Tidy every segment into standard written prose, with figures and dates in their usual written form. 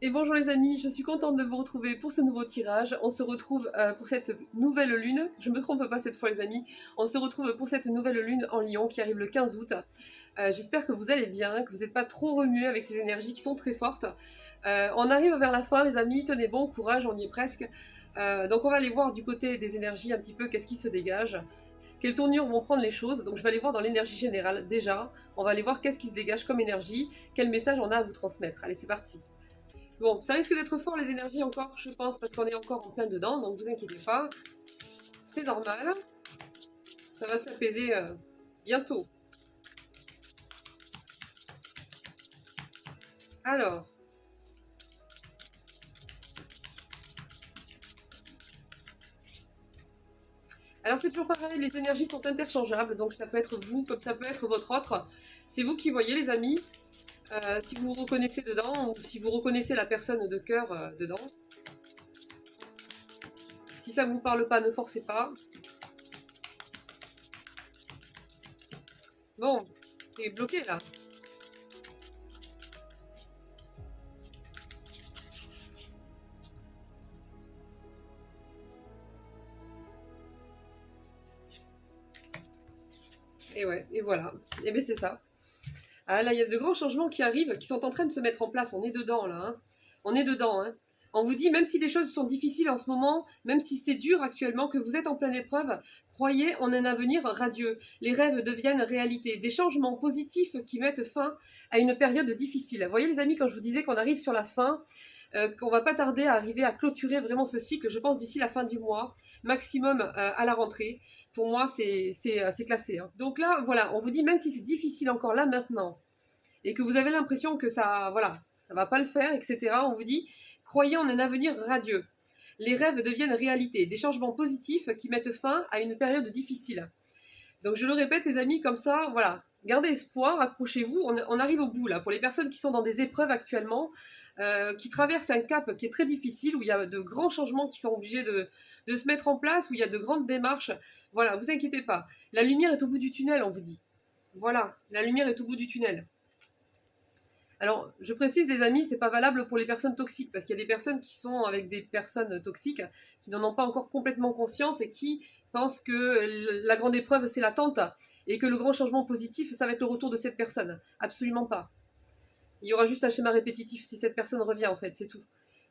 Et bonjour les amis, je suis contente de vous retrouver pour ce nouveau tirage. On se retrouve pour cette nouvelle lune, je me trompe pas cette fois les amis, on se retrouve pour cette nouvelle lune en Lion qui arrive le 15 août. J'espère que vous allez bien, que vous n'êtes pas trop remués avec ces énergies qui sont très fortes. On arrive vers la fin les amis, tenez bon, courage, on y est presque. Donc on va aller voir du côté des énergies un petit peu qu'est-ce qui se dégage. Quelle tournure vont prendre les choses. Donc je vais aller voir dans l'énergie générale déjà. On va aller voir qu'est-ce qui se dégage comme énergie, quel message on a à vous transmettre. Allez c'est parti. Bon, ça risque d'être fort les énergies encore, je pense, parce qu'on est encore en plein dedans, donc vous inquiétez pas. C'est normal. Ça va s'apaiser bientôt. Alors. Alors c'est toujours pareil, les énergies sont interchangeables, donc ça peut être vous comme ça peut être votre autre. C'est vous qui voyez les amis, si vous vous reconnaissez dedans ou si vous reconnaissez la personne de cœur dedans. Si ça ne vous parle pas, ne forcez pas. Bon, c'est bloqué là. Et ouais, et voilà. Et bien c'est ça. Ah là, il y a de grands changements qui arrivent, qui sont en train de se mettre en place. On est dedans là. Hein. On est dedans. Hein. On vous dit, même si les choses sont difficiles en ce moment, même si c'est dur actuellement, que vous êtes en pleine épreuve, croyez en un avenir radieux. Les rêves deviennent réalité. Des changements positifs qui mettent fin à une période difficile. Vous voyez les amis, quand je vous disais qu'on arrive sur la fin, qu'on va pas tarder à arriver à clôturer vraiment ce cycle, je pense d'ici la fin du mois, maximum à la rentrée. Pour moi, c'est classé. Hein. Donc là, voilà, on vous dit, même si c'est difficile encore là maintenant, et que vous avez l'impression que ça, voilà, ça va pas le faire, etc., on vous dit, croyez en un avenir radieux. Les rêves deviennent réalité, des changements positifs qui mettent fin à une période difficile. Donc je le répète les amis, comme ça, voilà, gardez espoir, accrochez-vous, on arrive au bout là. Pour les personnes qui sont dans des épreuves actuellement, qui traversent un cap qui est très difficile, où il y a de grands changements qui sont obligés de se mettre en place, où il y a de grandes démarches, voilà, vous inquiétez pas. La lumière est au bout du tunnel, on vous dit. Voilà, la lumière est au bout du tunnel. Alors, je précise, les amis, c'est pas valable pour les personnes toxiques, parce qu'il y a des personnes qui sont avec des personnes toxiques, qui n'en ont pas encore complètement conscience et qui pensent que la grande épreuve, c'est l'attente, et que le grand changement positif, ça va être le retour de cette personne. Absolument pas. Il y aura juste un schéma répétitif si cette personne revient, en fait, c'est tout.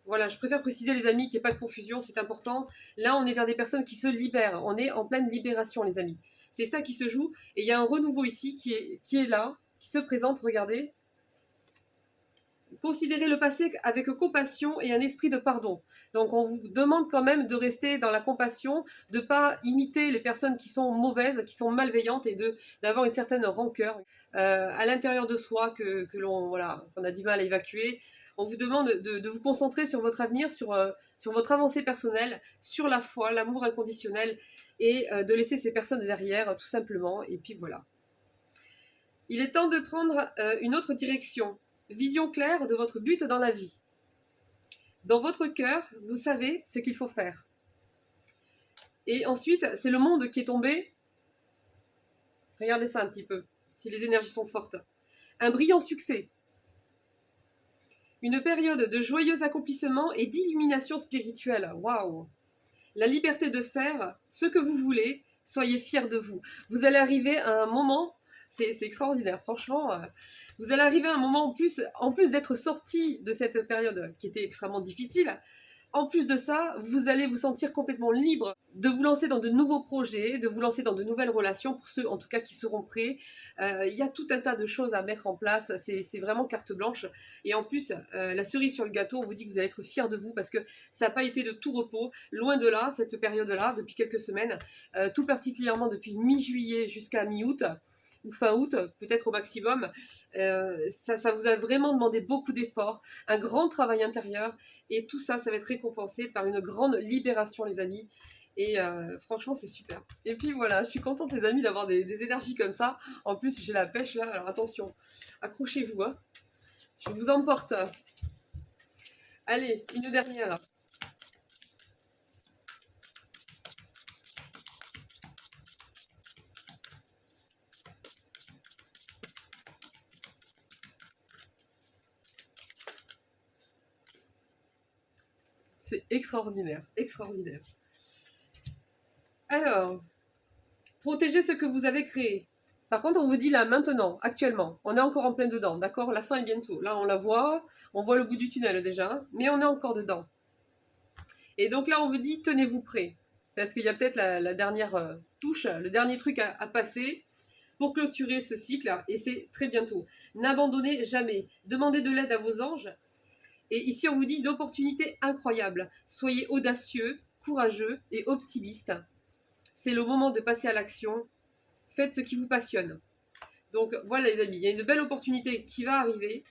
Voilà, je préfère préciser, les amis, qu'il n'y ait pas de confusion, c'est important. Là, on est vers des personnes qui se libèrent. On est en pleine libération, les amis. C'est ça qui se joue. Et il y a un renouveau ici qui est là, qui se présente, regardez. Considérez le passé avec compassion et un esprit de pardon. Donc on vous demande quand même de rester dans la compassion, de ne pas imiter les personnes qui sont mauvaises, qui sont malveillantes et d'avoir une certaine rancœur à l'intérieur de soi que l'on voilà, qu'on a du mal à évacuer. On vous demande de vous concentrer sur votre avenir, sur votre avancée personnelle, sur la foi, l'amour inconditionnel et de laisser ces personnes derrière tout simplement. Et puis voilà. Il est temps de prendre une autre direction. Vision claire de votre but dans la vie. Dans votre cœur, vous savez ce qu'il faut faire. Et ensuite, c'est le monde qui est tombé. Regardez ça un petit peu, si les énergies sont fortes. Un brillant succès. Une période de joyeux accomplissement et d'illumination spirituelle. Waouh! La liberté de faire ce que vous voulez. Soyez fiers de vous. Vous allez arriver à un moment, c'est extraordinaire, franchement. Vous allez arriver à un moment en plus d'être sorti de cette période qui était extrêmement difficile. En plus de ça, vous allez vous sentir complètement libre de vous lancer dans de nouveaux projets, de vous lancer dans de nouvelles relations, pour ceux en tout cas qui seront prêts. Il y a tout un tas de choses à mettre en place, c'est vraiment carte blanche. Et en plus, la cerise sur le gâteau, on vous dit que vous allez être fiers de vous parce que ça n'a pas été de tout repos, loin de là, cette période-là, depuis quelques semaines, tout particulièrement depuis mi-juillet jusqu'à mi-août, ou fin août, peut-être au maximum. Ça vous a vraiment demandé beaucoup d'efforts, un grand travail intérieur, et tout ça, ça va être récompensé par une grande libération, les amis. Et franchement, c'est super. Et puis voilà, je suis contente, les amis, d'avoir des énergies comme ça. En plus, j'ai la pêche là, alors attention, accrochez-vous. Hein. Je vous emporte. Allez, une dernière. C'est extraordinaire, extraordinaire. Alors, protégez ce que vous avez créé. Par contre, on vous dit là, maintenant, actuellement, on est encore en plein dedans, d'accord? La fin est bientôt. Là, on la voit, on voit le bout du tunnel déjà, mais on est encore dedans. Et donc là, on vous dit, tenez-vous prêts. Parce qu'il y a peut-être la dernière touche, le dernier truc à passer pour clôturer ce cycle, et c'est très bientôt. N'abandonnez jamais. Demandez de l'aide à vos anges. Et ici, on vous dit une opportunité incroyable. Soyez audacieux, courageux et optimiste. C'est le moment de passer à l'action. Faites ce qui vous passionne. Donc voilà les amis, il y a une belle opportunité qui va arriver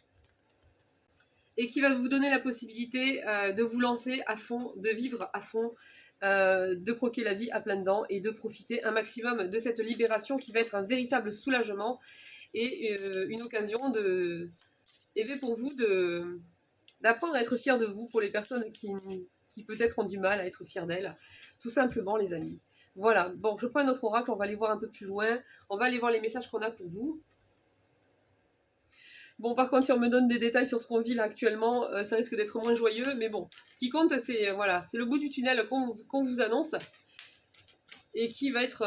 et qui va vous donner la possibilité de vous lancer à fond, de vivre à fond, de croquer la vie à pleines dents et de profiter un maximum de cette libération qui va être un véritable soulagement et une occasion de, pour vous d'apprendre à être fier de vous pour les personnes qui peut-être ont du mal à être fiers d'elles. Tout simplement les amis. Voilà, bon, je prends un autre oracle, on va aller voir un peu plus loin, on va aller voir les messages qu'on a pour vous. Bon, par contre, si on me donne des détails sur ce qu'on vit là actuellement, ça risque d'être moins joyeux, mais bon, ce qui compte, c'est voilà, c'est le bout du tunnel qu'on vous annonce, et qui va être,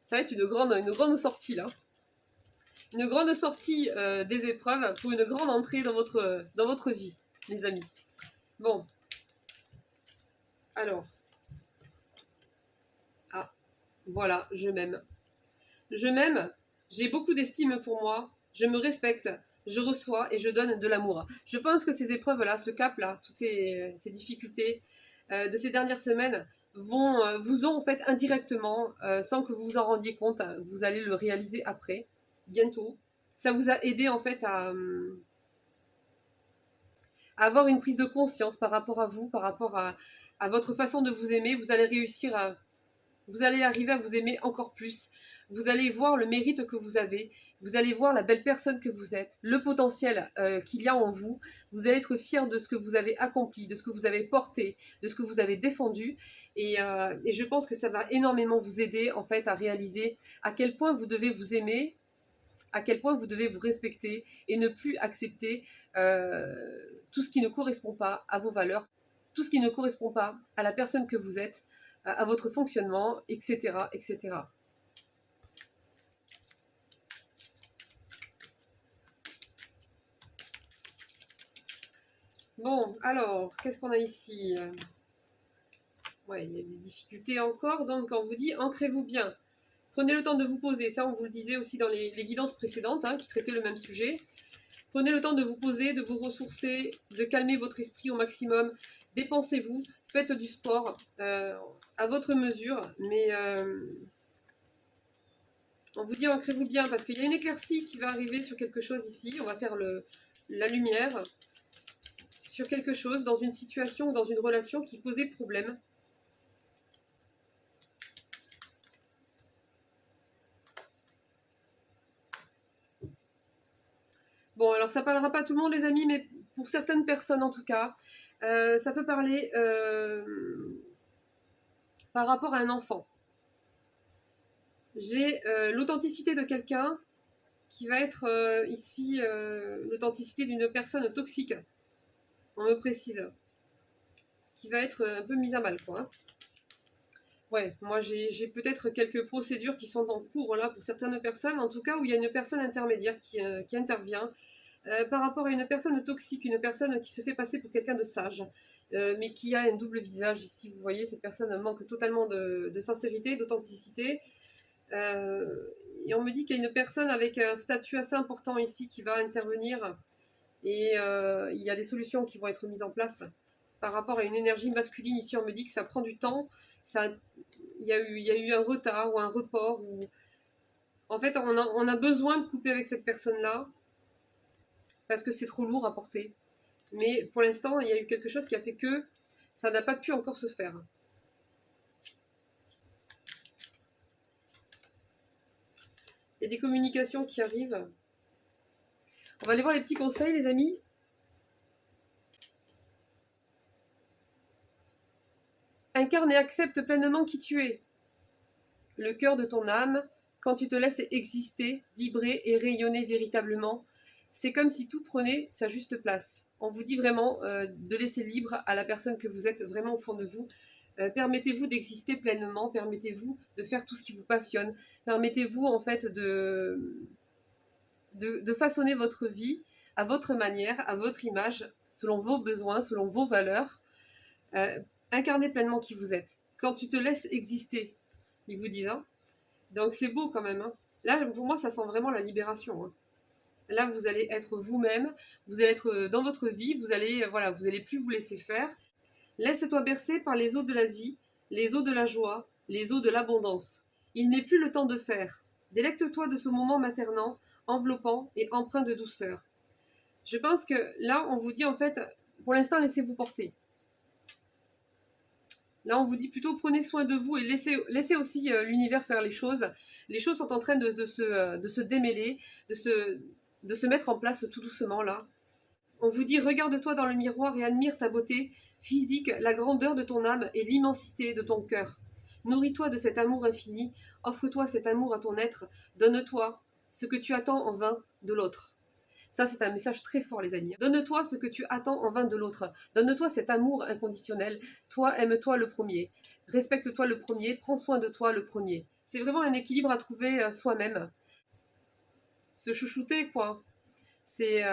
ça va être une grande sortie là. Une grande sortie des épreuves pour une grande entrée dans votre vie, les amis. Bon. Alors. Ah, voilà, je m'aime. Je m'aime, j'ai beaucoup d'estime pour moi, je me respecte, je reçois et je donne de l'amour. Je pense que ces épreuves-là, ce cap-là, toutes ces difficultés de ces dernières semaines vous ont en fait indirectement, sans que vous vous en rendiez compte, vous allez le réaliser après, bientôt. Ça vous a aidé en fait à avoir une prise de conscience par rapport à vous, par rapport à votre façon de vous aimer. Vous allez réussir vous allez arriver à vous aimer encore plus. Vous allez voir le mérite que vous avez. Vous allez voir la belle personne que vous êtes, le potentiel qu'il y a en vous. Vous allez être fier de ce que vous avez accompli, de ce que vous avez porté, de ce que vous avez défendu. Et je pense que ça va énormément vous aider en fait à réaliser à quel point vous devez vous aimer, à quel point vous devez vous respecter et ne plus accepter tout ce qui ne correspond pas à vos valeurs, tout ce qui ne correspond pas à la personne que vous êtes, à votre fonctionnement, etc., etc. Bon, alors, qu'est-ce qu'on a ici? Ouais, il y a des difficultés encore, donc on vous dit ancrez-vous bien. Prenez le temps de vous poser, ça on vous le disait aussi dans les guidances précédentes qui traitaient le même sujet. Prenez le temps de vous poser, de vous ressourcer, de calmer votre esprit au maximum. Dépensez-vous, faites du sport à votre mesure, mais on vous dit ancrez-vous bien parce qu'il y a une éclaircie qui va arriver sur quelque chose ici. On va faire la lumière sur quelque chose dans une situation ou dans une relation qui posait problème. Bon, alors ça parlera pas à tout le monde les amis, mais pour certaines personnes en tout cas, ça peut parler par rapport à un enfant. J'ai l'authenticité de quelqu'un qui va être ici l'authenticité d'une personne toxique, on me précise, qui va être un peu mise à mal quoi. Ouais, moi j'ai peut-être quelques procédures qui sont en cours là pour certaines personnes, en tout cas où il y a une personne intermédiaire qui intervient par rapport à une personne toxique, une personne qui se fait passer pour quelqu'un de sage, mais qui a un double visage. Ici, vous voyez, cette personne manque totalement de sincérité, d'authenticité. Et on me dit qu'il y a une personne avec un statut assez important ici qui va intervenir. Et il y a des solutions qui vont être mises en place par rapport à une énergie masculine. Ici, on me dit que ça prend du temps. Il y a eu un retard ou un report. En fait, on a besoin de couper avec cette personne-là parce que c'est trop lourd à porter. Mais pour l'instant, il y a eu quelque chose qui a fait que ça n'a pas pu encore se faire. Il y a des communications qui arrivent. On va aller voir les petits conseils, les amis. Incarne et accepte pleinement qui tu es. Le cœur de ton âme, quand tu te laisses exister, vibrer et rayonner véritablement, c'est comme si tout prenait sa juste place. On vous dit vraiment de laisser libre à la personne que vous êtes vraiment au fond de vous. Permettez-vous d'exister pleinement, permettez-vous de faire tout ce qui vous passionne, permettez-vous en fait de façonner votre vie à votre manière, à votre image, selon vos besoins, selon vos valeurs. Incarnez pleinement qui vous êtes. Quand tu te laisses exister, ils vous disent. Hein. Donc c'est beau quand même. Hein. Là, pour moi, ça sent vraiment la libération. Hein. Là, vous allez être vous-même, vous allez être dans votre vie, vous allez plus vous laisser faire. Laisse-toi bercer par les eaux de la vie, les eaux de la joie, les eaux de l'abondance. Il n'est plus le temps de faire. Délecte-toi de ce moment maternant, enveloppant et empreint de douceur. Je pense que là, on vous dit en fait, pour l'instant, laissez-vous porter. Là, on vous dit plutôt prenez soin de vous et laissez aussi l'univers faire les choses. Les choses sont en train de se démêler, de se mettre en place tout doucement là. On vous dit regarde-toi dans le miroir et admire ta beauté physique, la grandeur de ton âme et l'immensité de ton cœur. Nourris-toi de cet amour infini, offre-toi cet amour à ton être, donne-toi ce que tu attends en vain de l'autre. Ça, c'est un message très fort, les amis. Donne-toi ce que tu attends en vain de l'autre. Donne-toi cet amour inconditionnel. Toi, aime-toi le premier. Respecte-toi le premier. Prends soin de toi le premier. C'est vraiment un équilibre à trouver soi-même. Se chouchouter, quoi. C'est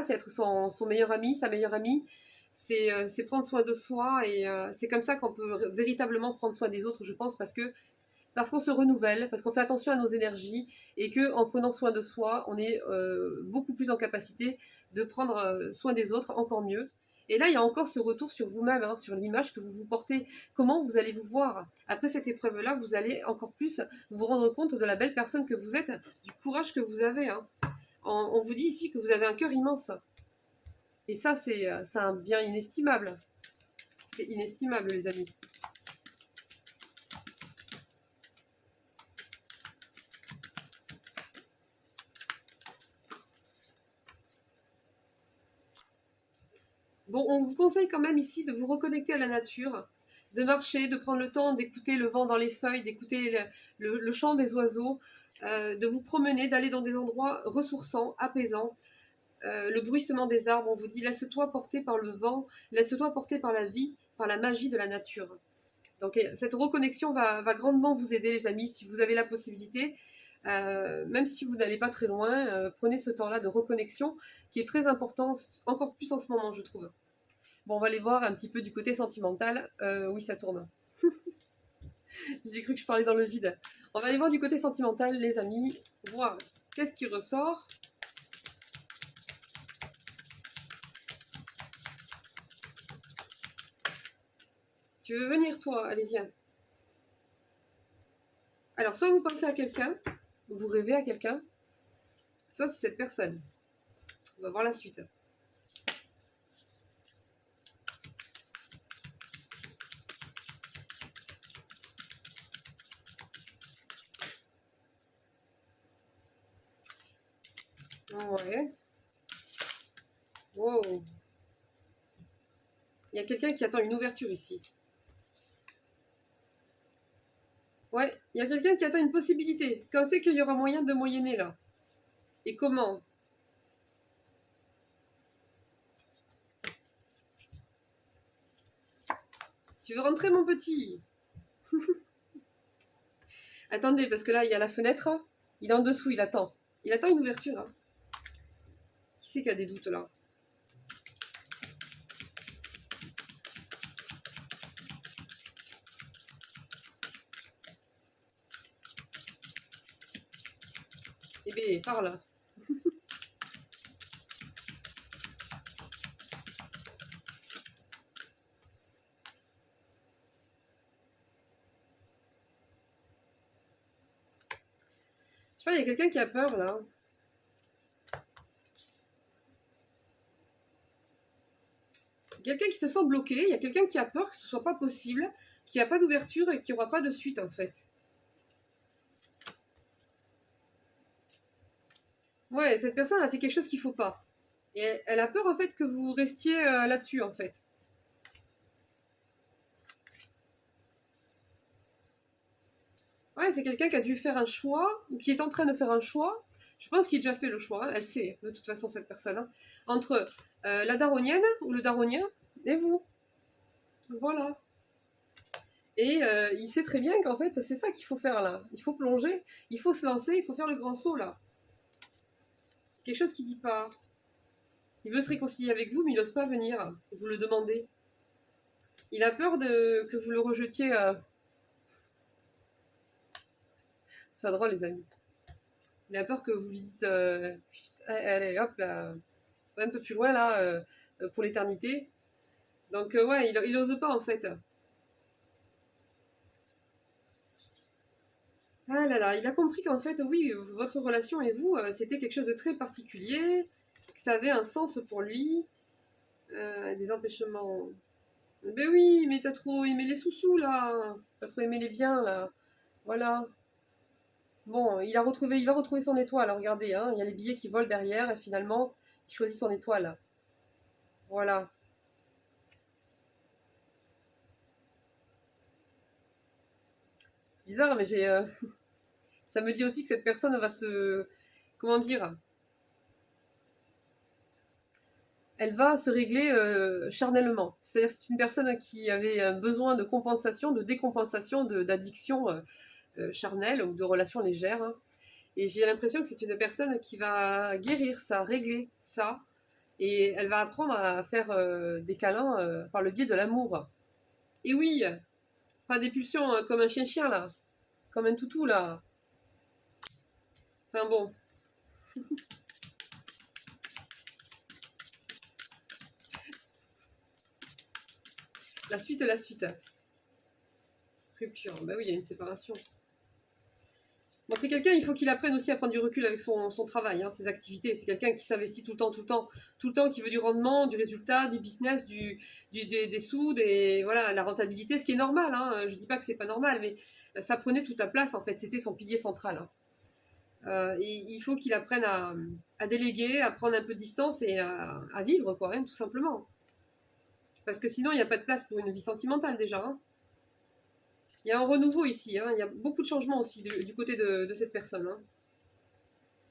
c'est être son meilleur ami, sa meilleure amie. C'est prendre soin de soi et c'est comme ça qu'on peut véritablement prendre soin des autres, je pense, parce qu'on se renouvelle, parce qu'on fait attention à nos énergies et qu'en prenant soin de soi, on est beaucoup plus en capacité de prendre soin des autres encore mieux. Et là, il y a encore ce retour sur vous-même, hein, sur l'image que vous vous portez, comment vous allez vous voir. Après cette épreuve-là, vous allez encore plus vous rendre compte de la belle personne que vous êtes, du courage que vous avez. Hein. On vous dit ici que vous avez un cœur immense. Et ça, c'est un bien inestimable. C'est inestimable, les amis. Bon, on vous conseille quand même ici de vous reconnecter à la nature, de marcher, de prendre le temps d'écouter le vent dans les feuilles, d'écouter le chant des oiseaux, de vous promener, d'aller dans des endroits ressourçants, apaisants. Le bruissement des arbres, on vous dit laisse-toi porter par le vent, laisse-toi porter par la vie, par la magie de la nature. Donc cette reconnexion va grandement vous aider, les amis, si vous avez la possibilité. Même si vous n'allez pas très loin, prenez ce temps-là de reconnexion qui est très important, encore plus en ce moment, je trouve. Bon, on va aller voir un petit peu du côté sentimental. Oui, ça tourne. J'ai cru que je parlais dans le vide. On va aller voir du côté sentimental, les amis. Voir qu'est-ce qui ressort. Tu veux venir, toi? Allez, viens. Alors, soit vous pensez à quelqu'un, vous rêvez à quelqu'un, soit c'est cette personne. On va voir la suite. Ouais. Wow. Il y a quelqu'un qui attend une ouverture ici. Ouais, il y a quelqu'un qui attend une possibilité. Quand c'est qu'il y aura moyen de moyenner là? Et comment? Tu veux rentrer, mon petit? Attendez, parce que là, il y a la fenêtre. Il est en dessous, il attend. Il attend une ouverture. Hein. Qui c'est qui a des doutes là? Eh bien, parle. Je sais pas, il y a quelqu'un qui a peur là. Quelqu'un qui se sent bloqué, il y a quelqu'un qui a peur que ce soit pas possible, qu'il n'y a pas d'ouverture et qu'il n'y aura pas de suite en fait. Ouais, cette personne a fait quelque chose qu'il faut pas. Et elle a peur en fait que vous restiez là-dessus en fait. Ouais, c'est quelqu'un qui a dû faire un choix, ou qui est en train de faire un choix. Je pense qu'il a déjà fait le choix, hein. Elle sait, de toute façon, cette personne, hein. Entre la daronienne ou le daronien et vous. Voilà. Et il sait très bien qu'en fait, c'est ça qu'il faut faire là. Il faut plonger, il faut se lancer, il faut faire le grand saut là. Quelque chose qui dit pas. Il veut se réconcilier avec vous, mais il n'ose pas venir. Vous le demandez. Il a peur que vous le rejetiez. C'est pas drôle, les amis. Il a peur que vous lui dites allez, hop là, un peu plus loin là, pour l'éternité. Donc, ouais, il ose pas en fait. Ah là là, il a compris qu'en fait, oui, votre relation et vous, c'était quelque chose de très particulier, que ça avait un sens pour lui, des empêchements. Ben oui, mais t'as trop aimé les sous-sous là, t'as trop aimé les biens là, voilà. Bon, il va retrouver son étoile, regardez, hein, il y a les billets qui volent derrière et finalement, il choisit son étoile. Voilà. C'est bizarre, mais ça me dit aussi que cette personne va se... Comment dire? Elle va se régler charnellement. C'est-à-dire que c'est une personne qui avait un besoin de compensation, de décompensation, d'addiction charnelle ou de relations légères, hein. Et j'ai l'impression que c'est une personne qui va guérir ça, régler ça. Et elle va apprendre à faire des câlins par le biais de l'amour. Et oui, pas des pulsions comme un chien-chien là, comme un toutou là. Enfin bon, la suite, la suite. Rupture, bah oui, il y a une séparation. Bon, c'est quelqu'un, il faut qu'il apprenne aussi à prendre du recul avec son travail, hein, ses activités. C'est quelqu'un qui s'investit tout le temps, tout le temps, tout le temps, qui veut du rendement, du résultat, du business, des sous, voilà, la rentabilité, ce qui est normal, hein. Je dis pas que c'est pas normal, mais ça prenait toute la place en fait. C'était son pilier central, hein. Et il faut qu'il apprenne à déléguer, à prendre un peu de distance et à vivre, quoi, hein, tout simplement. Parce que sinon, il n'y a pas de place pour une vie sentimentale déjà, hein. Il y a un renouveau ici, hein. Il y a beaucoup de changements aussi du côté de cette personne, hein.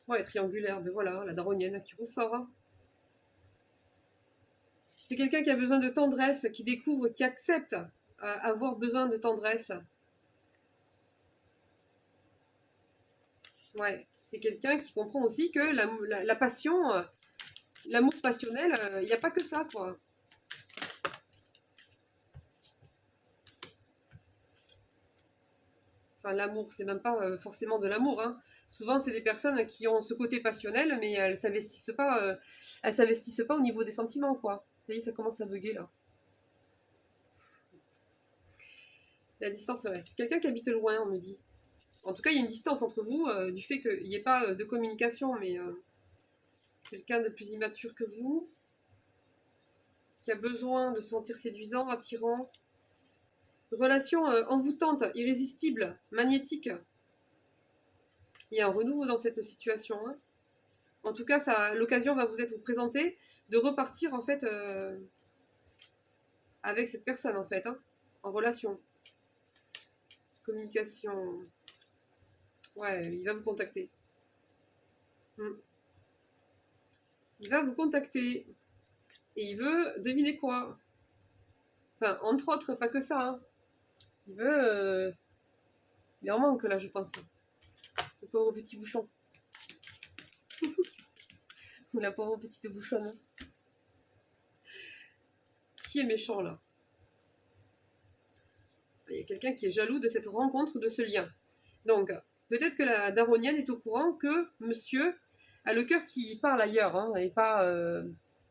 Ouais, triangulaire, mais voilà, la daronienne qui ressort, hein. C'est quelqu'un qui a besoin de tendresse, qui découvre, qui accepte avoir besoin de tendresse. Ouais, c'est quelqu'un qui comprend aussi que la passion, l'amour passionnel, il n'y a pas que ça, quoi. Enfin, l'amour, c'est même pas forcément de l'amour, hein. Souvent, c'est des personnes qui ont ce côté passionnel, mais elles s'investissent pas au niveau des sentiments, quoi. Ça y est, ça commence à bugger là. La distance, ouais. C'est quelqu'un qui habite loin, on me dit. En tout cas, il y a une distance entre vous, du fait qu'il n'y ait pas de communication, mais quelqu'un de plus immature que vous, qui a besoin de se sentir séduisant, attirant. Relation envoûtante, irrésistible, magnétique. Il y a un renouveau dans cette situation, hein. En tout cas, l'occasion va vous être présentée de repartir en fait avec cette personne en fait, hein, en relation. Communication. Ouais, il va vous contacter. Hmm. Il va vous contacter. Et il veut deviner quoi. Enfin, entre autres, pas que ça, hein. Il veut... il en manque là, je pense. Le pauvre petit bouchon. Ou la pauvre petite bouchonne, hein. Qui est méchant là? Il y a quelqu'un qui est jaloux de cette rencontre, de ce lien. Donc, peut-être que la daronienne est au courant que monsieur a le cœur qui parle ailleurs, hein, et pas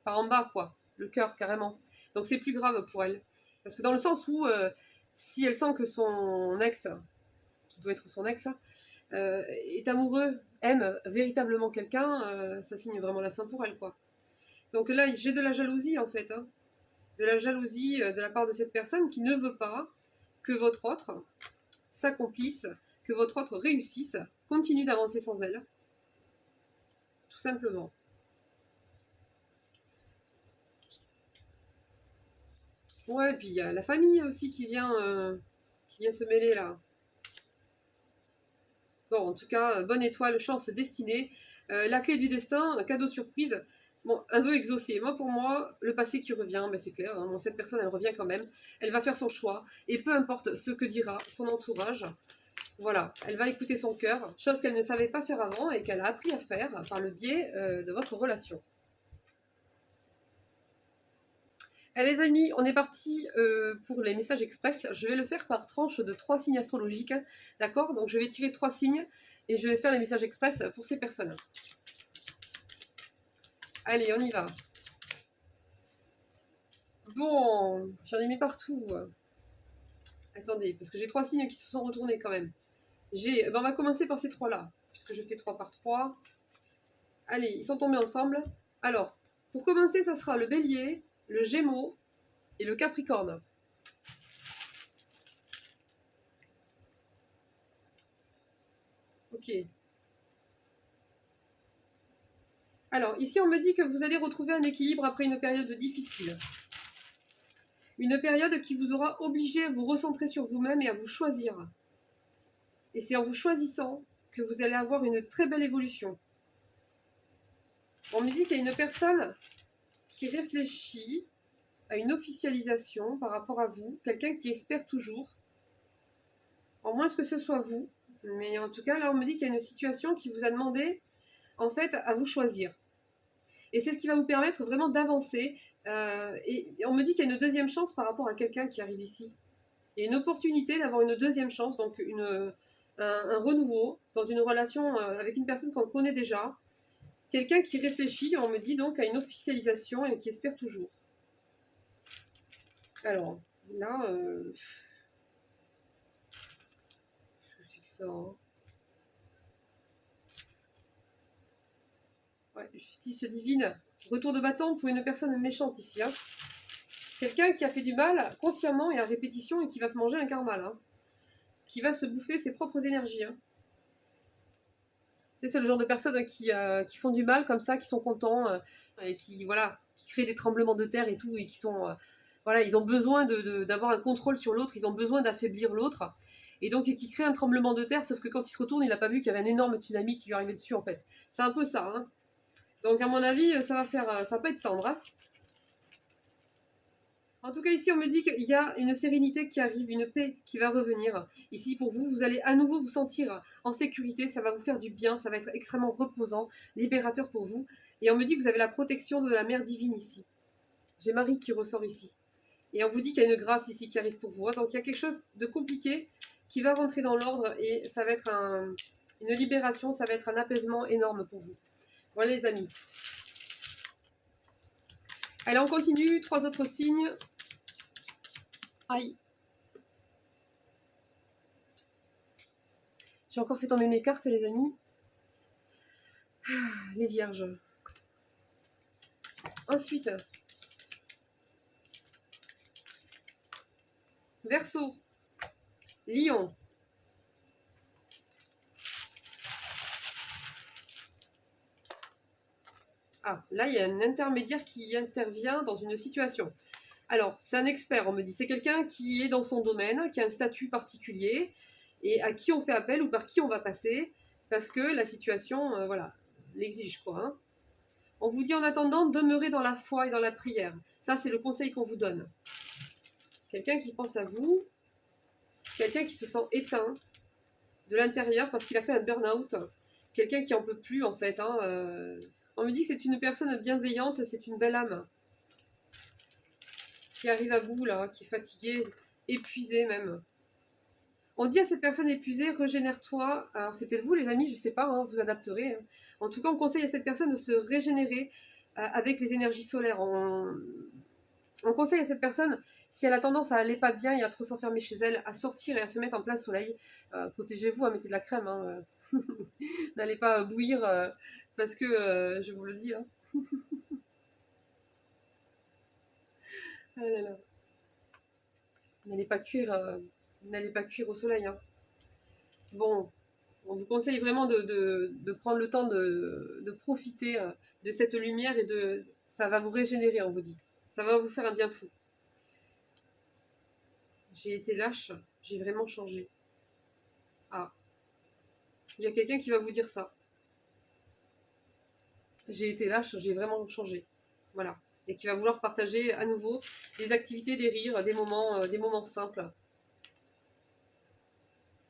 en bas, quoi. Le cœur, carrément. Donc, c'est plus grave pour elle. Parce que dans le sens où, si elle sent que son ex, qui doit être son ex, est amoureux, aime véritablement quelqu'un, ça signe vraiment la fin pour elle, quoi. Donc là, j'ai de la jalousie, en fait, hein. De la jalousie de la part de cette personne qui ne veut pas que votre autre s'accomplisse, que votre autre réussisse, continue d'avancer sans elle. Tout simplement. Ouais, et puis il y a la famille aussi qui vient se mêler là. Bon, en tout cas, bonne étoile, chance, destinée. La clé du destin, un cadeau surprise. Bon, un vœu exaucé. Moi, pour moi, le passé qui revient, ben c'est clair. Hein, bon, cette personne, elle revient quand même. Elle va faire son choix. Et peu importe ce que dira son entourage, voilà, elle va écouter son cœur, chose qu'elle ne savait pas faire avant et qu'elle a appris à faire par le biais de votre relation. Allez les amis, on est parti pour les messages express. Je vais le faire par tranche de 3 signes astrologiques. D'accord? Donc je vais tirer 3 signes et je vais faire les messages express pour ces personnes. Allez, on y va. Bon, j'en ai mis partout. Attendez, parce que j'ai 3 signes qui se sont retournés quand même. On va commencer par ces 3-là, puisque je fais 3 par 3. Allez, ils sont tombés ensemble. Alors, pour commencer, ça sera le Bélier, le Gémeaux et le Capricorne. Ok. Alors, ici, on me dit que vous allez retrouver un équilibre après une période difficile. Une période qui vous aura obligé à vous recentrer sur vous-même et à vous choisir. Et c'est en vous choisissant que vous allez avoir une très belle évolution. On me dit qu'il y a une personne qui réfléchit à une officialisation par rapport à vous, quelqu'un qui espère toujours, en moins que ce soit vous, mais en tout cas, là, on me dit qu'il y a une situation qui vous a demandé, en fait, à vous choisir. Et c'est ce qui va vous permettre vraiment d'avancer. Et on me dit qu'il y a une deuxième chance par rapport à quelqu'un qui arrive ici. Il y a une opportunité d'avoir une deuxième chance, donc un renouveau dans une relation avec une personne qu'on connaît déjà. Quelqu'un qui réfléchit, on me dit donc, à une officialisation et qui espère toujours. Alors, là, qu'est-ce que c'est que ça, hein? Ouais, justice divine. Retour de bâton pour une personne méchante ici. Hein. Quelqu'un qui a fait du mal consciemment et à répétition et qui va se manger un karma là. Qui va se bouffer ses propres énergies. Hein. C'est le genre de personnes qui font du mal comme ça, qui sont contents et qui créent des tremblements de terre et tout et qui sont ils ont besoin d'avoir un contrôle sur l'autre, ils ont besoin d'affaiblir l'autre et donc qui créent un tremblement de terre, sauf que quand il se retourne, il n'a pas vu qu'il y avait un énorme tsunami qui lui arrivait dessus en fait. C'est un peu ça. Hein. Donc à mon avis, ça va pas être tendre. Hein. En tout cas, ici, on me dit qu'il y a une sérénité qui arrive, une paix qui va revenir. Ici, pour vous, vous allez à nouveau vous sentir en sécurité, ça va vous faire du bien, ça va être extrêmement reposant, libérateur pour vous. Et on me dit que vous avez la protection de la Mère divine ici. J'ai Marie qui ressort ici. Et on vous dit qu'il y a une grâce ici qui arrive pour vous. Donc il y a quelque chose de compliqué qui va rentrer dans l'ordre et ça va être une libération, ça va être un apaisement énorme pour vous. Voilà les amis. Allez, on continue. 3 autres signes. Aïe. J'ai encore fait tomber mes cartes, les amis. Les vierges. Ensuite, Verseau, Lion. Ah, là, il y a un intermédiaire qui intervient dans une situation. Alors, c'est un expert, on me dit. C'est quelqu'un qui est dans son domaine, qui a un statut particulier, et à qui on fait appel ou par qui on va passer, parce que la situation, l'exige, quoi. Hein. On vous dit en attendant, demeurez dans la foi et dans la prière. Ça, c'est le conseil qu'on vous donne. Quelqu'un qui pense à vous, quelqu'un qui se sent éteint de l'intérieur parce qu'il a fait un burn-out, quelqu'un qui en peut plus, en fait. Hein, on me dit que c'est une personne bienveillante, c'est une belle âme qui arrive à bout, là, qui est fatiguée, épuisée même. On dit à cette personne épuisée, régénère-toi. Alors c'est peut-être vous les amis, je sais pas, hein, vous adapterez. Hein. En tout cas, on conseille à cette personne de se régénérer avec les énergies solaires. On conseille à cette personne, si elle a tendance à aller pas bien et à trop s'enfermer chez elle, à sortir et à se mettre en plein soleil. Protégez-vous, mettez de la crème. Hein. N'allez pas bouillir parce que, je vous le dis. Hein. Ah là là. N'allez pas cuire au soleil. Hein. Bon, on vous conseille vraiment de prendre le temps de profiter de cette lumière et ça va vous régénérer, on vous dit. Ça va vous faire un bien fou. J'ai été lâche, j'ai vraiment changé. Ah, il y a quelqu'un qui va vous dire ça. j'ai été lâche, j'ai vraiment changé. Voilà. Et qui va vouloir partager à nouveau des activités, des rires, des moments simples.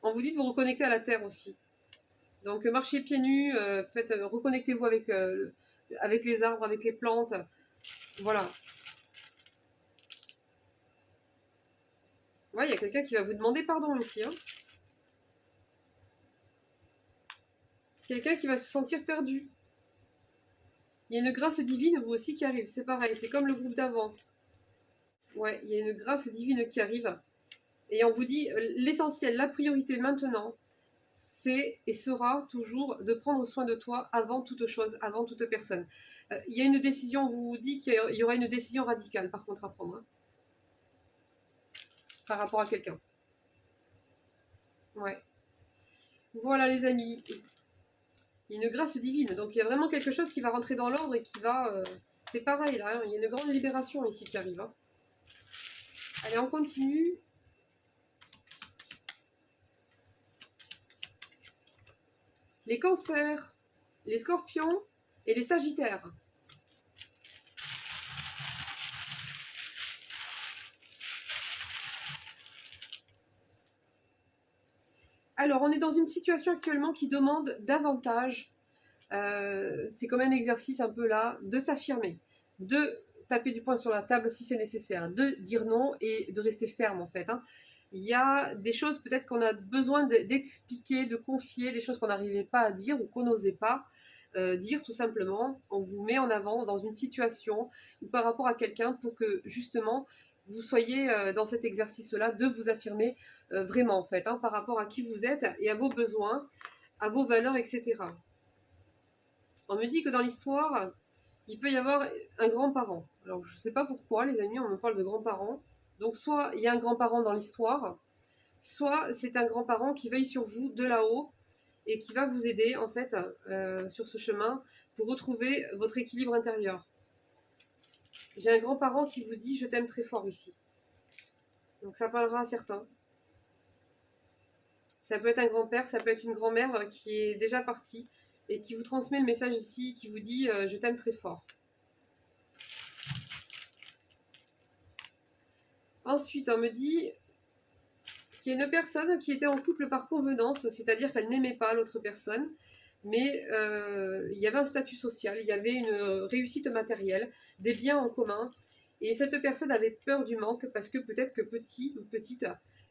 On vous dit de vous reconnecter à la terre aussi. Donc marchez pieds nus, reconnectez-vous avec les arbres, avec les plantes. Voilà. Ouais, il y a quelqu'un qui va vous demander pardon ici. Hein. Quelqu'un qui va se sentir perdu. Il y a une grâce divine, vous aussi, qui arrive. C'est pareil, c'est comme le groupe d'avant. Ouais, il y a une grâce divine qui arrive. Et on vous dit, l'essentiel, la priorité maintenant, c'est et sera toujours de prendre soin de toi avant toute chose, avant toute personne. Il y a une décision, on vous dit qu'il y aura une décision radicale, par contre, à prendre. Hein, par rapport à quelqu'un. Ouais. Voilà, les amis. Il y a une grâce divine. Donc, il y a vraiment quelque chose qui va rentrer dans l'ordre et qui va... c'est pareil, là. Hein, il y a une grande libération ici qui arrive. Hein. Allez, on continue. Les cancers, les scorpions et les sagittaires. Alors, on est dans une situation actuellement qui demande davantage, c'est comme un exercice un peu là, de s'affirmer, de taper du poing sur la table si c'est nécessaire, de dire non et de rester ferme en fait. Hein. Il y a des choses peut-être qu'on a besoin d'expliquer, de confier, des choses qu'on n'arrivait pas à dire ou qu'on n'osait pas dire tout simplement. On vous met en avant dans une situation ou par rapport à quelqu'un pour que justement vous soyez dans cet exercice-là de vous affirmer vraiment en fait, hein, par rapport à qui vous êtes et à vos besoins, à vos valeurs, etc. On me dit que dans l'histoire, il peut y avoir un grand-parent. Alors je ne sais pas pourquoi les amis, on me parle de grands-parents. Donc soit il y a un grand-parent dans l'histoire, soit c'est un grand-parent qui veille sur vous de là-haut et qui va vous aider en fait sur ce chemin pour retrouver votre équilibre intérieur. J'ai un grand-parent qui vous dit je t'aime très fort ici. Donc ça parlera à certains. Ça peut être un grand-père, ça peut être une grand-mère qui est déjà partie et qui vous transmet le message ici, qui vous dit je t'aime très fort. Ensuite, on me dit qu'il y a une personne qui était en couple par convenance, c'est-à-dire qu'elle n'aimait pas l'autre personne, mais il y avait un statut social, il y avait une réussite matérielle, des biens en commun, et cette personne avait peur du manque parce que peut-être que petit ou petite,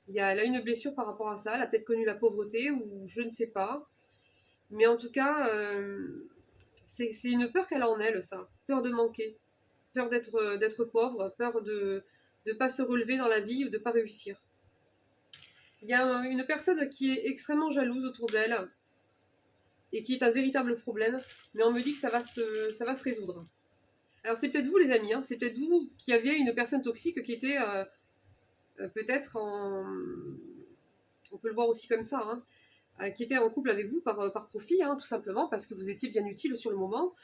elle a une blessure par rapport à ça, elle a peut-être connu la pauvreté ou je ne sais pas, mais en tout cas, c'est une peur qu'elle a en elle, ça, peur de manquer, peur d'être pauvre, peur de ne pas se relever dans la vie ou de ne pas réussir. Il y a une personne qui est extrêmement jalouse autour d'elle et qui est un véritable problème, mais on me dit que ça va se résoudre. Alors c'est peut-être vous les amis, hein, c'est peut-être vous qui aviez une personne toxique qui était peut-être en... On peut le voir aussi comme ça, hein, qui était en couple avec vous par profit, hein, tout simplement, parce que vous étiez bien utile sur le moment,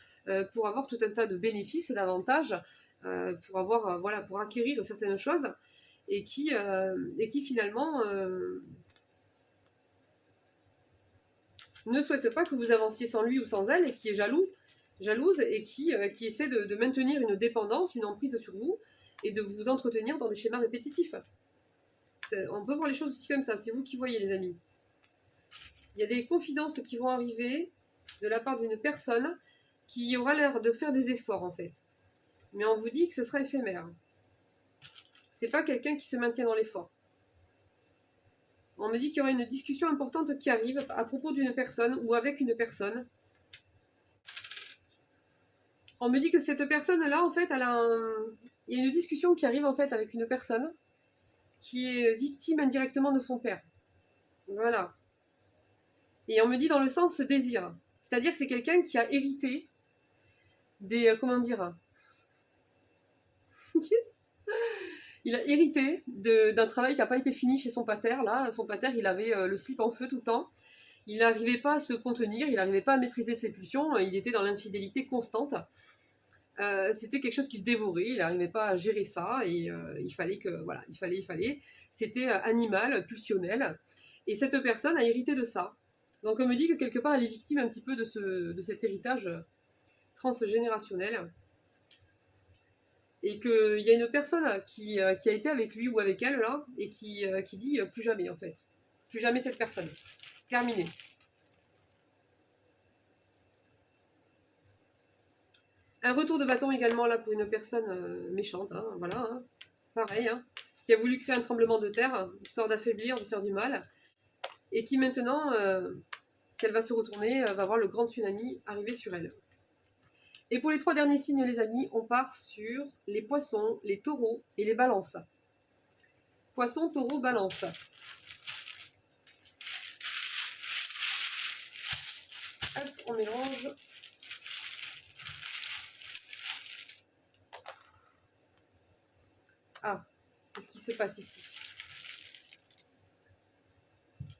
pour avoir tout un tas de bénéfices, d'avantages, pour acquérir certaines choses, et qui finalement ne souhaite pas que vous avanciez sans lui ou sans elle, et qui est jalouse, et qui essaie de maintenir une dépendance, une emprise sur vous, et de vous entretenir dans des schémas répétitifs. On peut voir les choses aussi comme ça, c'est vous qui voyez les amis. Il y a des confidences qui vont arriver de la part d'une personne qui aura l'air de faire des efforts en fait. Mais on vous dit que ce sera éphémère. C'est pas quelqu'un qui se maintient dans l'effort. On me dit qu'il y aura une discussion importante qui arrive à propos d'une personne ou avec une personne. On me dit que cette personne-là, en fait, il y a une discussion qui arrive en fait avec une personne qui est victime indirectement de son père. Voilà. Et on me dit dans le sens désir. C'est-à-dire que c'est quelqu'un qui a hérité des... comment dire Il a hérité d'un travail qui n'a pas été fini chez son pater. Là, son pater, il avait le slip en feu tout le temps. Il n'arrivait pas à se contenir, il n'arrivait pas à maîtriser ses pulsions, il était dans l'infidélité constante. C'était quelque chose qu'il dévorait, il n'arrivait pas à gérer ça, et il fallait que, voilà, il fallait. C'était animal, pulsionnel, et cette personne a hérité de ça. Donc on me dit que quelque part elle est victime un petit peu de cet héritage transgénérationnelle. Et qu'il y a une personne qui a été avec lui ou avec elle là, et qui dit plus jamais en fait. Plus jamais cette personne. Terminé. Un retour de bâton également là pour une personne méchante, hein, voilà, hein, pareil, hein, qui a voulu créer un tremblement de terre, histoire d'affaiblir, de faire du mal, et qui maintenant, qu'elle va se retourner, va voir le grand tsunami arriver sur elle. Et pour les 3 derniers signes, les amis, on part sur les poissons, les taureaux et les balances. Poissons, taureaux, balance. Hop, on mélange. Ah, qu'est-ce qui se passe ici?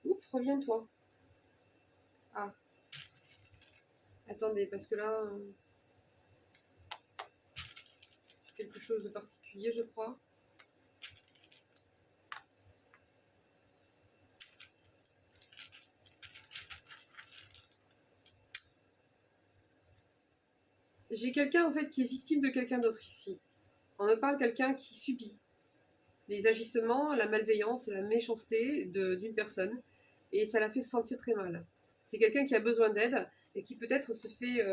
Oups, reviens-toi. Ah. Attendez, parce que là... quelque chose de particulier, je crois. J'ai quelqu'un en fait qui est victime de quelqu'un d'autre ici. On me parle de quelqu'un qui subit les agissements, la malveillance, la méchanceté d'une personne, et ça la fait se sentir très mal. C'est quelqu'un qui a besoin d'aide et qui peut-être se fait,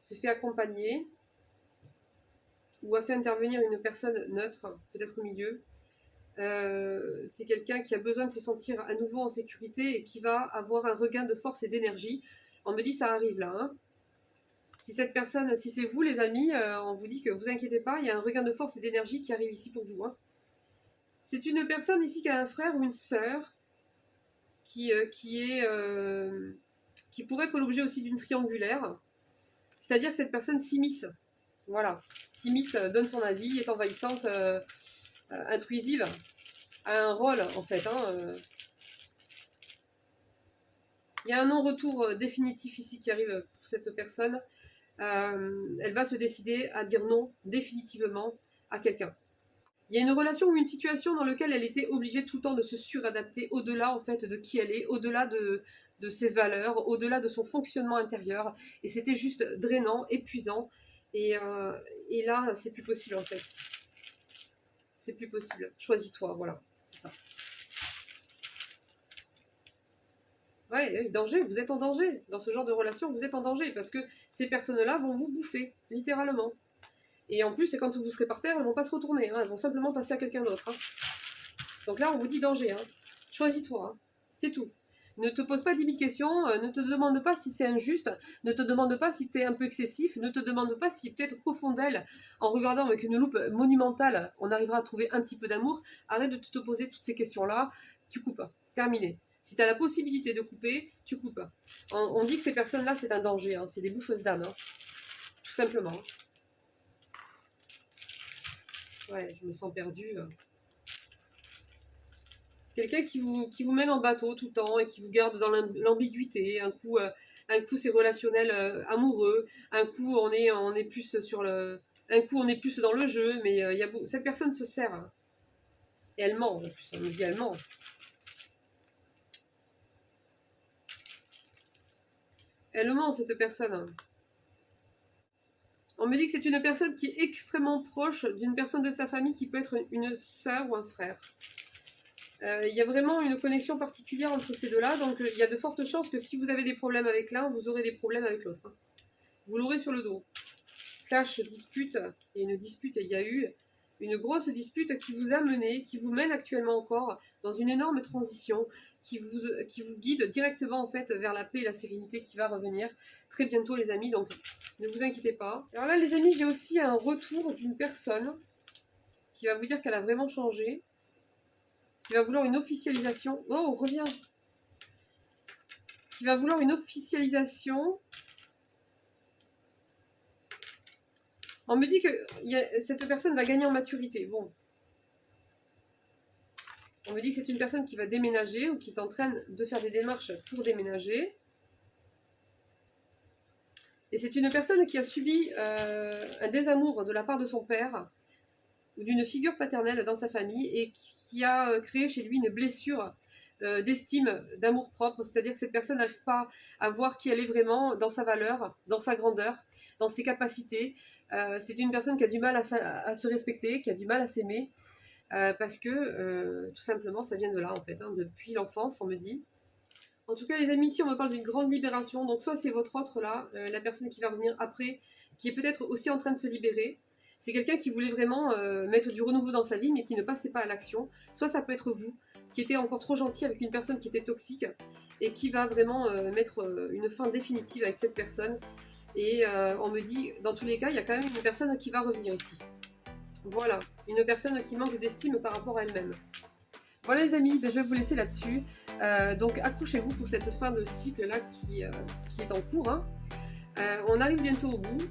se fait accompagner ou a fait intervenir une personne neutre, peut-être au milieu. C'est quelqu'un qui a besoin de se sentir à nouveau en sécurité et qui va avoir un regain de force et d'énergie. On me dit ça arrive là, hein. Si cette personne, si c'est vous les amis, on vous dit que vous inquiétez pas, il y a un regain de force et d'énergie qui arrive ici pour vous, hein. C'est une personne ici qui a un frère ou une sœur qui pourrait être l'objet aussi d'une triangulaire. C'est-à-dire que cette personne s'immisce. Voilà. S'immisce, donne son avis, est envahissante, intrusive, a un rôle en fait, hein. Il y a un non-retour définitif ici qui arrive pour cette personne. Elle va se décider à dire non définitivement à quelqu'un. Il y a une relation ou une situation dans laquelle elle était obligée tout le temps de se suradapter au-delà en fait de qui elle est, au-delà de ses valeurs, au-delà de son fonctionnement intérieur. Et c'était juste drainant, épuisant. Et là, c'est plus possible en fait. C'est plus possible. Choisis-toi, voilà. C'est ça. Ouais, danger, vous êtes en danger. Dans ce genre de relation, vous êtes en danger parce que ces personnes-là vont vous bouffer, littéralement. Et en plus, c'est quand vous serez par terre, elles vont pas se retourner, hein, elles vont simplement passer à quelqu'un d'autre, hein. Donc là, on vous dit danger, hein. Choisis-toi, hein. C'est tout. Ne te pose pas 10 000 questions, ne te demande pas si c'est injuste, ne te demande pas si tu es un peu excessif, ne te demande pas si peut-être qu'au fond d'elle, en regardant avec une loupe monumentale, on arrivera à trouver un petit peu d'amour. Arrête de te poser toutes ces questions-là, tu coupes. Terminé. Si tu as la possibilité de couper, tu coupes. On dit que ces personnes-là, c'est un danger, hein. C'est des bouffeuses d'âme, hein. Tout simplement. Ouais, je me sens perdue. Quelqu'un qui vous mène en bateau tout le temps et qui vous garde dans l'ambiguïté. Un coup, c'est relationnel amoureux. Un coup, on est plus sur le... Un coup, on est plus dans le jeu. Mais cette personne se sert, hein. Et elle ment, en plus. On me dit elle ment. Elle ment, cette personne, hein. On me dit que c'est une personne qui est extrêmement proche d'une personne de sa famille qui peut être une sœur ou un frère. Il y a vraiment une connexion particulière entre ces deux-là, donc il y a de fortes chances que si vous avez des problèmes avec l'un, vous aurez des problèmes avec l'autre, hein. Vous l'aurez sur le dos. Clash, dispute, et une dispute, il y a eu une grosse dispute qui vous a mené, qui vous mène actuellement encore dans une énorme transition, qui vous guide directement en fait vers la paix et la sérénité qui va revenir très bientôt les amis, donc ne vous inquiétez pas. Alors là les amis, j'ai aussi un retour d'une personne qui va vous dire qu'elle a vraiment changé, qui va vouloir une officialisation. Oh, reviens. Qui va vouloir une officialisation. On me dit que cette personne va gagner en maturité. Bon. On me dit que c'est une personne qui va déménager ou qui est en train de faire des démarches pour déménager. Et c'est une personne qui a subi un désamour de la part de son père ou d'une figure paternelle dans sa famille et qui a créé chez lui une blessure d'estime, d'amour propre. C'est-à-dire que cette personne n'arrive pas à voir qui elle est vraiment dans sa valeur, dans sa grandeur. dans ses capacités. C'est une personne qui a du mal à se respecter, qui a du mal à s'aimer, parce que tout simplement ça vient de là en fait, hein, depuis l'enfance on me dit. En tout cas les amis, ici on me parle d'une grande libération, donc soit c'est votre autre là, la personne qui va revenir après, qui est peut-être aussi en train de se libérer. C'est quelqu'un qui voulait vraiment mettre du renouveau dans sa vie mais qui ne passait pas à l'action. Soit ça peut être vous, qui était encore trop gentil avec une personne qui était toxique et qui va vraiment mettre une fin définitive avec cette personne. Et on me dit, dans tous les cas, il y a quand même une personne qui va revenir ici. Voilà, une personne qui manque d'estime par rapport à elle-même. Voilà les amis, ben, je vais vous laisser là-dessus. Donc accrochez-vous pour cette fin de cycle là qui est en cours. Hein. On arrive bientôt au bout.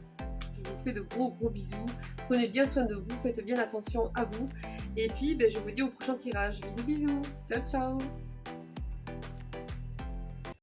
Je vous fais de gros bisous. Prenez bien soin de vous, faites bien attention à vous. Et puis ben, je vous dis au prochain tirage. Bisous bisous. Ciao ciao.